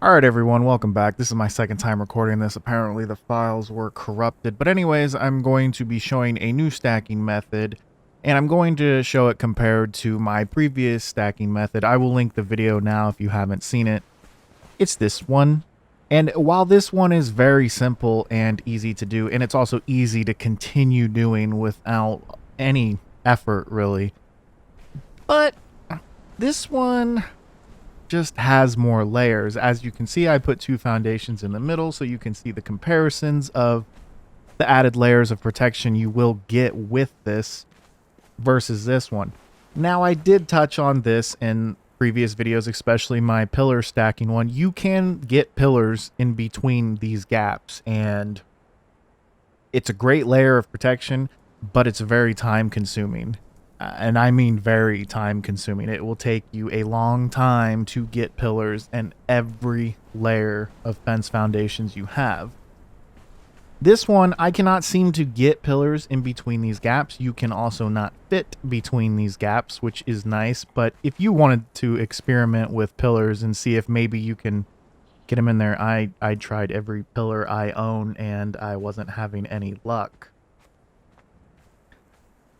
Alright everyone, welcome back. This is my second time recording this. Apparently the files were corrupted. But anyways, I'm going to be showing a new stacking method. And I'm going to show it compared to my previous stacking method. I will link the video now if you haven't seen it. It's this one. And while this one is very simple and easy to do, and it's also easy to continue doing without any effort really. But this one just has more layers. As you can see, I put two foundations in the middle so you can see the comparisons of the added layers of protection you will get with this versus this one. Now, I did touch on this in previous videos, especially my pillar stacking one. You can get pillars in between these gaps, and it's a great layer of protection, but it's very time consuming. And I mean very time consuming. It will take you a long time to get pillars and every layer of fence foundations you have. This one, I cannot seem to get pillars in between these gaps. You can also not fit between these gaps, which is nice. But if you wanted to experiment with pillars and see if maybe you can get them in there, I tried every pillar I own and I wasn't having any luck.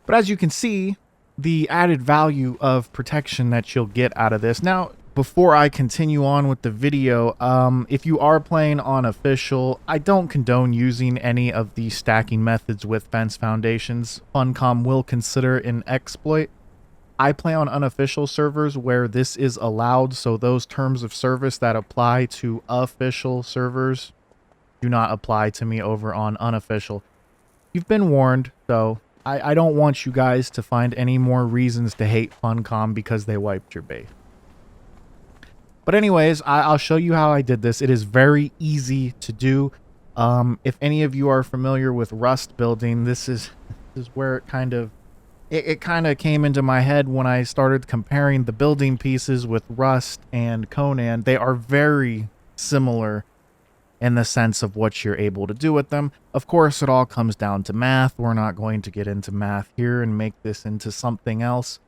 But as you can see, the added value of protection that you'll get out of this. Now, before I continue on with the video, if you are playing on official, I don't condone using any of these stacking methods with fence foundations. Funcom will consider an exploit. I play on unofficial servers where this is allowed, so those terms of service that apply to official servers do not apply to me over on unofficial. You've been warned, though. I don't want you guys to find any more reasons to hate Funcom because they wiped your base. But anyways, I'll show you how I did this. It is very easy to do. If any of you are familiar with Rust building, this is where it kind of came into my head when I started comparing the building pieces with Rust and Conan. They are very similar in the sense of what you're able to do with them. Of course, it all comes down to math. We're not going to get into math here and make this into something else.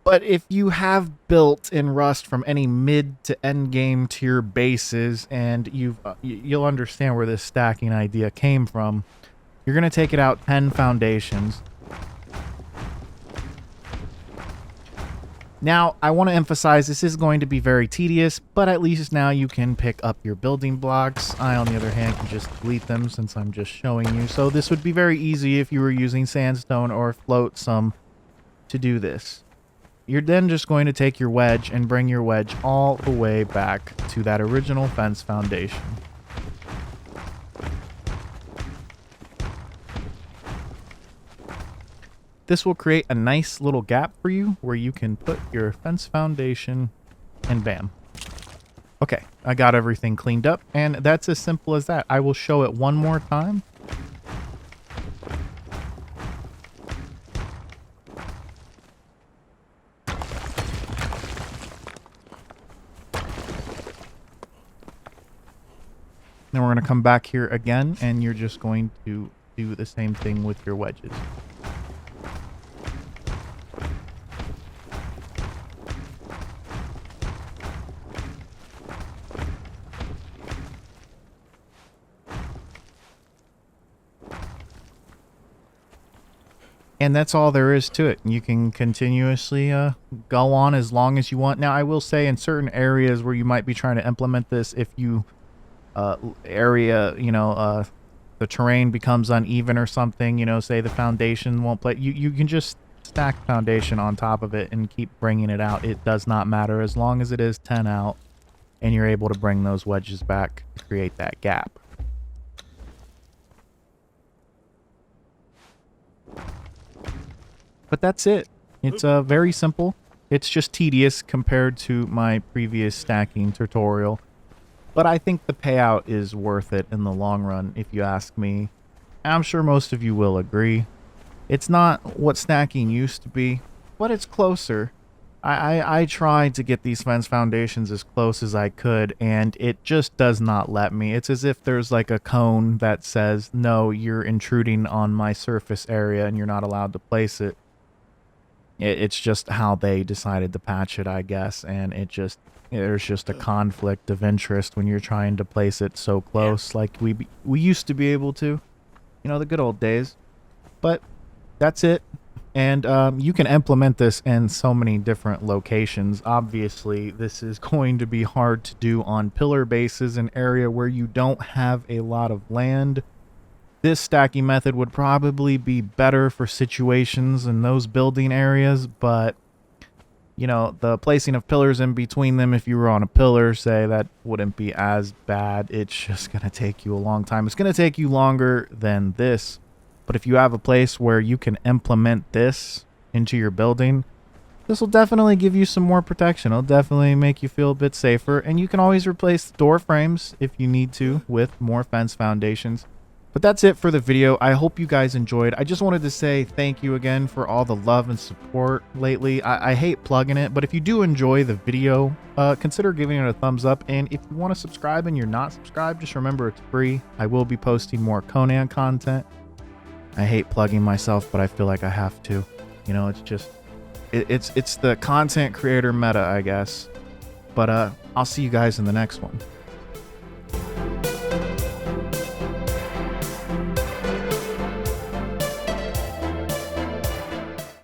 But if you have built in Rust from any mid to end game tier bases, and you'll understand where this stacking idea came from, you're going to take it out 10 foundations. Now, I want to emphasize this is going to be very tedious, but at least now you can pick up your building blocks. I, on the other hand, can just delete them since I'm just showing you. So this would be very easy if you were using sandstone or flotsam to do this. You're then just going to take your wedge and bring your wedge all the way back to that original fence foundation. This will create a nice little gap for you where you can put your fence foundation and bam. Okay, I got everything cleaned up and that's as simple as that. I will show it one more time. Then we're going to come back here again and you're just going to do the same thing with your wedges. And that's all there is to it. You can continuously go on as long as you want. Now, I will say in certain areas where you might be trying to implement this, if you the terrain becomes uneven or something, say the foundation won't play, you can just stack foundation on top of it and keep bringing it out. It does not matter as long as it is 10 out and you're able to bring those wedges back to create that gap. But that's it. It's very simple. It's just tedious compared to my previous stacking tutorial. But I think the payout is worth it in the long run, if you ask me. I'm sure most of you will agree. It's not what stacking used to be, but it's closer. I tried to get these fence foundations as close as I could, and it just does not let me. It's as if there's like a cone that says, no, you're intruding on my surface area and you're not allowed to place it. It's just how they decided to patch it, I guess, and it just there's just a conflict of interest when you're trying to place it so close, like we used to be able to, the good old days. But that's it. And you can implement this in so many different locations. Obviously, this is going to be hard to do on pillar bases, an area where you don't have a lot of land. This stacking method would probably be better for situations in those building areas, but the placing of pillars in between them, if you were on a pillar, say, that wouldn't be as bad. It's just going to take you a long time. It's going to take you longer than this. But if you have a place where you can implement this into your building, this will definitely give you some more protection. It'll definitely make you feel a bit safer. And you can always replace the door frames if you need to with more fence foundations. But that's it for the video. I hope you guys enjoyed. I just wanted to say thank you again for all the love and support lately. I hate plugging it, but if you do enjoy the video, consider giving it a thumbs up. And if you want to subscribe and you're not subscribed, just remember it's free. I will be posting more Conan content. I hate plugging myself, but I feel like I have to. It's just, it's the content creator meta, I guess. But I'll see you guys in the next one.